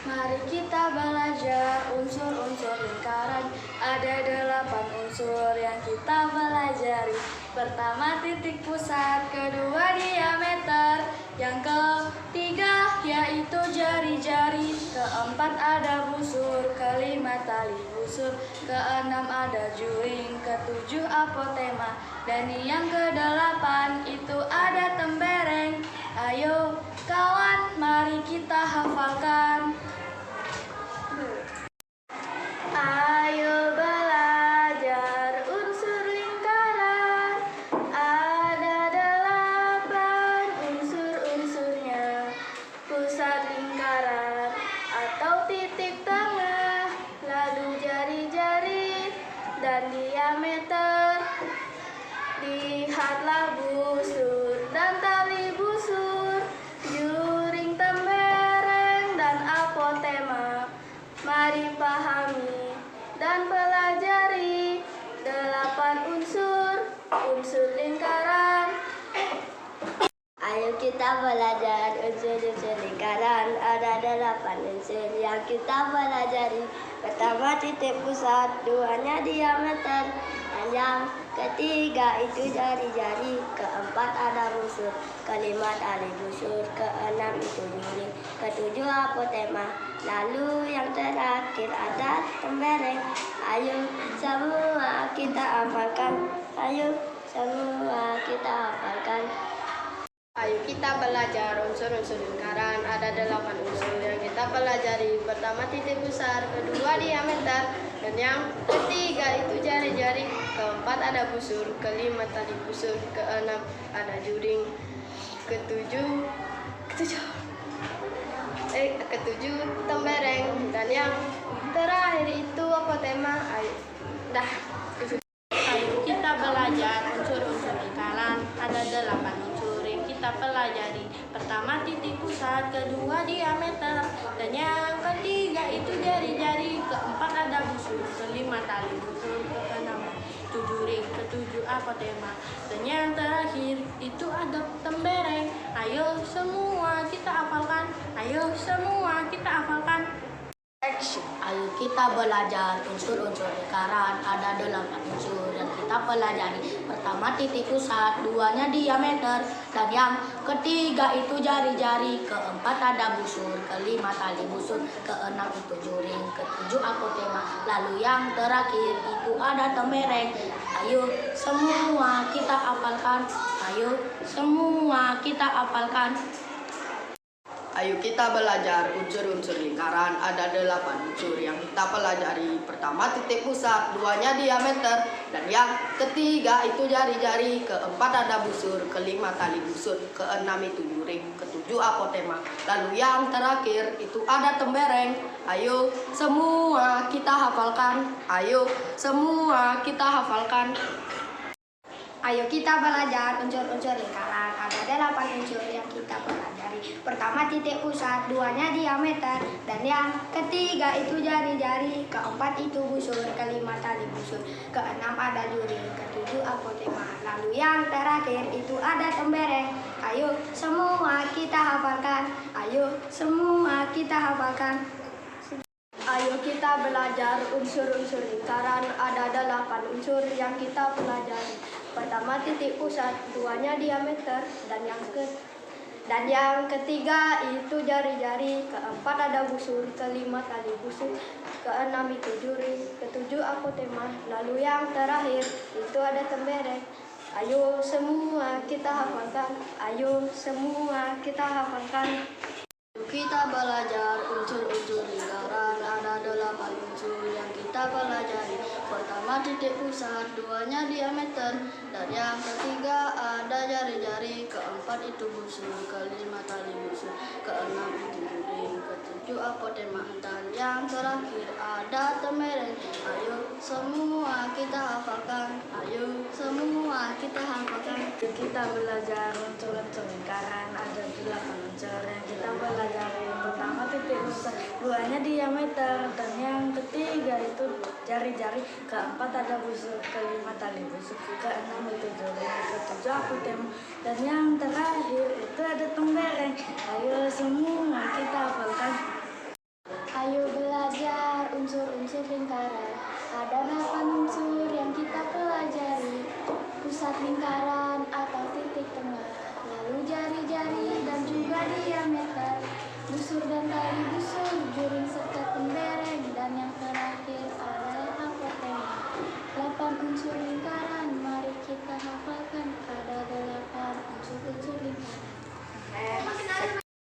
Mari kita belajar unsur-unsur lingkaran. Ada 8 unsur yang kita pelajari. Pertama titik pusat, kedua diameter, yang ketiga yaitu jari-jari, keempat ada busur, kelima tali busur, keenam ada juring, ketujuh apotema, dan yang kedelapan itu ada tembereng. Ayo kawan, mari kita hafalkan. Ayo belajar unsur lingkaran. Ada 8 unsur-unsurnya. Pusat lingkaran atau titik tengah, lalu jari-jari dan diameter. Lihatlah busur dan tali busur, juring, tembereng, dan apotema. Mari pahami dan pelajari 8 unsur lingkaran. Ayo kita belajar unsur-unsur lingkaran. Ada 8 unsur yang kita pelajari. Pertama titik pusat, duanya diameter, dan yang ketiga itu jari-jari, keempat ada busur, kelima tali busur, keenam itu juring, ketujuh apotema, lalu yang terakhir ada tembereng. Ayo semua kita hafalkan. Ayo semua kita hafalkan. Ayo kita belajar unsur-unsur lingkaran. Ada 8 unsur yang kita pelajari. Pertama titik pusat, kedua diameter, dan yang ketiga itu jari-jari, keempat ada busur, kelima tali busur, keenam ada juring, ketujuh tembereng, dan yang terakhir itu apotema. Ayo kita belajar unsur-unsur lingkaran. Ada 8 unsur yang kita pelajari. Pertama titik pusat, kedua diameter, dan yang ketiga itu jari-jari, keempat ada busur, kelima tali busur, keenam itu juring, ketujuh apotema, dan yang terakhir itu ada tembereng. Ayo semua kita hafalkan. Ayo semua kita hafalkan. Ayo kita belajar unsur-unsur lingkaran. Ada 8 unsur yang kita pelajari. Pertama titik pusat, duanya diameter, dan yang ketiga itu jari-jari, keempat ada busur, kelima tali busur, keenam itu juring, ketujuh apotema, lalu yang terakhir itu ada tembereng. Ayo semua kita hafalkan. Ayo semua kita hafalkan. Ayo kita belajar unsur-unsur lingkaran. Ada 8 unsur yang kita pelajari. Pertama titik pusat, duanya diameter, dan yang ketiga itu jari-jari, keempat ada busur, kelima tali busur, keenam itu juring, ketujuh apotema, lalu yang terakhir itu ada tembereng. Ayo semua kita hafalkan. Ayo semua kita hafalkan. Ayo kita belajar unsur-unsur lingkaran. Ada 8 unsur yang kita pelajari. Pertama titik pusat, duanya diameter, dan yang ketiga itu jari-jari, keempat itu busur, kelima tali busur, keenam ada juring, ketujuh apotema, lalu yang terakhir itu ada tembereng. Ayo semua kita hafalkan. Ayo semua kita hafalkan. Ayo kita belajar unsur-unsur lingkaran. Ada 8 unsur yang kita pelajari. Pertama titik pusat, duanya diameter, dan yang ketiga itu jari-jari, keempat ada busur, kelima tali busur, keenam itu juring, ketujuh apotema, lalu yang terakhir itu ada tembereng. Ayo semua kita hafalkan. Ayo semua kita hafalkan. Kita belajar unsur-unsur lingkaran. Ada 8 unsur yang kita pelajari. Pertama titik pusat, duanya diameter, dan yang ketiga ada jari-jari, keempat itu busur, kelima tali busur, keenam itu juring, ketujuh apotema, dan yang terakhir ada tembereng. Ayo semua kita hafalkan. Ayo semua kita hafalkan. Kita belajar unsur-unsur lingkaran. Ada 8 unsur yang kita pelajari. Pertama titik pusat, duanya diameter, dan yang ketiga itu jari-jari, keempat ada busur, kelima tali busur, keenam itu juring, ketujuh apotema, dan yang terakhir itu ada tembereng. Ayo semua kita hafalkan. pusat lingkaran atau titik tengah, lalu jari-jari dan juga diameter, busur dan tali busur, juring serta tembereng, dan yang terakhir adalah apotema. 8 unsur lingkaran, mari kita hafalkan. Ada 8 unsur-unsur lingkaran.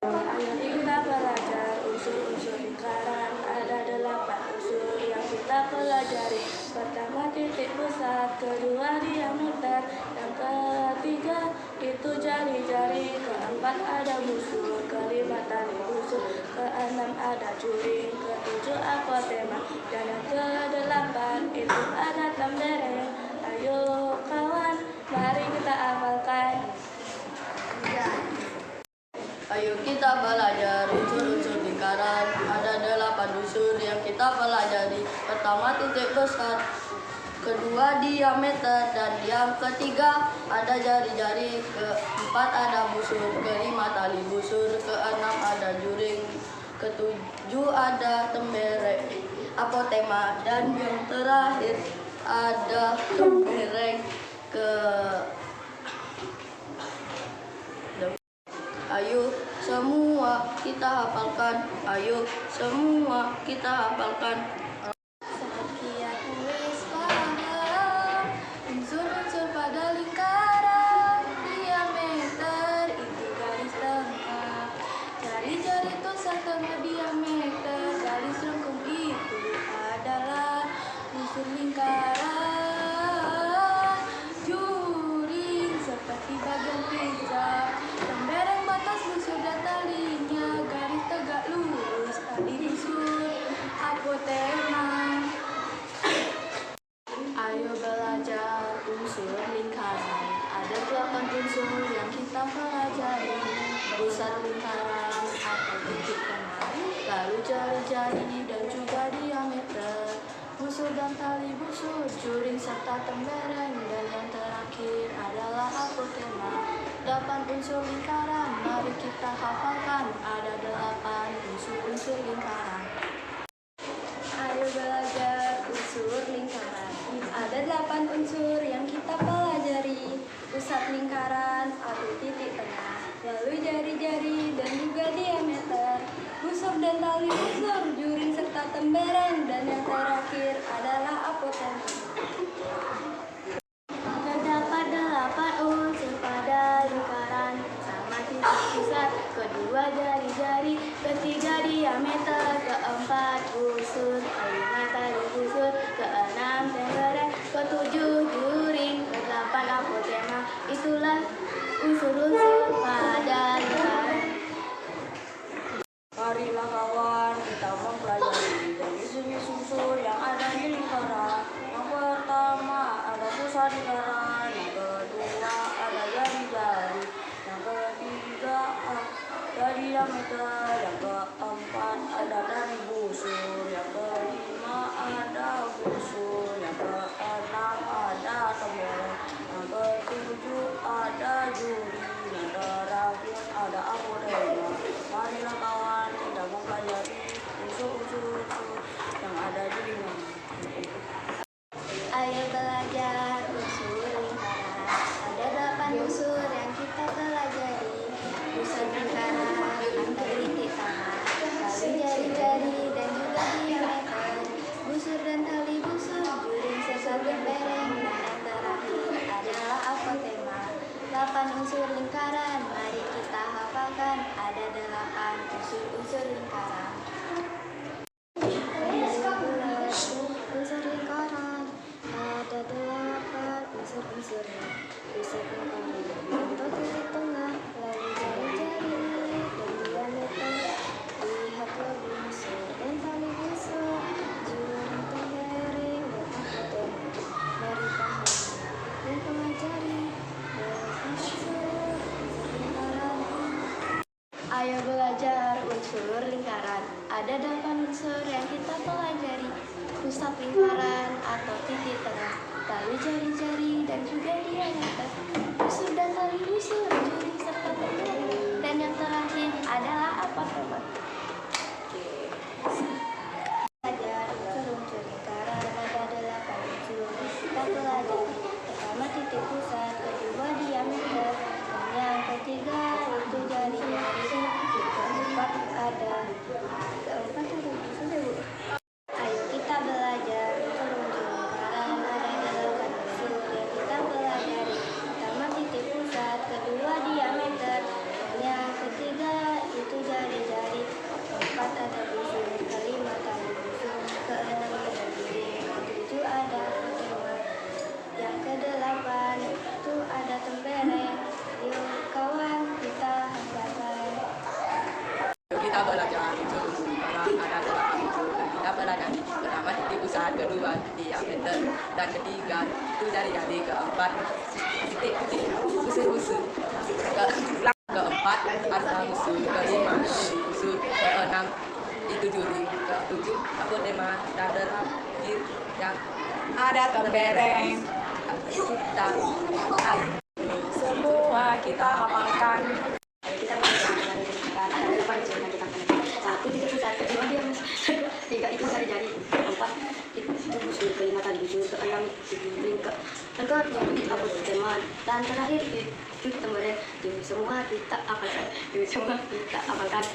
Ayo kita belajar unsur-unsur lingkaran. Ada 8 unsur yang kita pelajari. Pertama titik pusat, kedua diameter, yang ketiga itu jari-jari, keempat ada busur, kelima tali busur, keenam ada juring, ketujuh apotema, dan yang kedelapan itu ada tembereng. Ayo kawan, mari kita hafalkan. Ayo kita belajar unsur-unsur lingkaran. Ada 8 unsur yang kita pelajari. Pertama titik pusat, kedua diameter, dan yang ketiga ada jari-jari, keempat ada busur, kelima tali busur, keenam ada juring, ketujuh ada tembereng, apotema, dan yang terakhir ada tembereng. Ayo semua kita hafalkan. Ayo semua kita hafalkan. Seperti yang tulis paham, unsur-unsur pada lingkaran, diameter itu garis tengah, jari-jari itu setengah diameter, garis lengkung itu adalah unsur lingkaran, juring seperti bagian pizza, tembereng batas busur dan talinya, garis tegak lurus tali busur, apotema. Ayo belajar unsur lingkaran. Ada 8 unsur yang kita pelajari. Pusat lingkaran atau titik tengah, lalu jari-jari dan juga diameter, busur dan tali busur, juring serta tembereng, dan yang terakhir adalah apotema. 8 unsur lingkaran, mari kita hafalkan. Ada 8 unsur-unsur lingkaran. Ayo belajar unsur lingkaran. Ada 8 unsur yang kita pelajari. Pusat lingkaran atau titik tengah, lalu jari-jari dan juga diameter, busur dan tali busur, juring serta tembereng, dan yang terakhir adalah apotema. Terdapat 8 unsur pada lingkaran. Pertama titik pusat, kedua jari-jari, ketiga diameter, keempat busur, kelima tali busur, keenam tembereng, ketujuh juring, kedelapan apotema. Itulah unsur-unsur pada lingkaran. Marilah kawan, kita mempelajari jenis-jenis unsur yang ada di lingkaran. Yang pertama ada pusat lingkaran, yang kedua ada jari-jari, yang ketiga ada diameter, yang keempat ada tali busur, yang kelima ada busur, yang keenam ada tembereng, yang ketujuh ada juring, yang terakhir ada apotema. Marilah kawan, kita mempelajari unsur-unsur yang ada di lingkaran. Ayo belajar unsur lingkaran. Ada 8 unsur yang kita pelajari. Pusat lingkaran atau titik tengah, lalu jari-jari dan juga diameter, busur dan tali busur, juring serta tembereng, dan yang terakhir adalah apotema. 8 unsur lingkaran, mari kita hafalkan. Ada 8 unsur lingkaran. Unsur lingkaran ada 8 unsur-unsurnya. Pusat lingkaran atau titik tengah, lalu jari-jari dan diameter, lihat busur dan tali busur, juring tembereng dan apotema. Mari pahami dan pelajari unsur lingkaran. Ayo belajar unsur lingkaran. Ada 8 unsur yang kita pelajari. Pusat lingkaran atau titik tengah, lalu jari-jari dan juga diameter, busur dan tali busur, juring serta tembereng, dan yang terakhir adalah apotema. Belajar unsur lingkaran. Ada 8 unsur yang kita pelajari. Pertama titik pusat, kedua diameter, dan ketiga itu jari-jari, keempat titik-titik usus-usus, keempat ada usus, kelima usus, keenam itu juri, ketujuh apodema dan terakhir yang ada terbereng. Kita semua kita hafalkan. Kita belajar ada depan zona kita satu titik pusat, kedua dia mas, tiga itu jari-jari, empat itu busur, kelima tadi busur, keenam itu lingkar, ketujuh apa teman, dan terakhir itu tembaran. Semua kita apalkan, semua kita apalkan.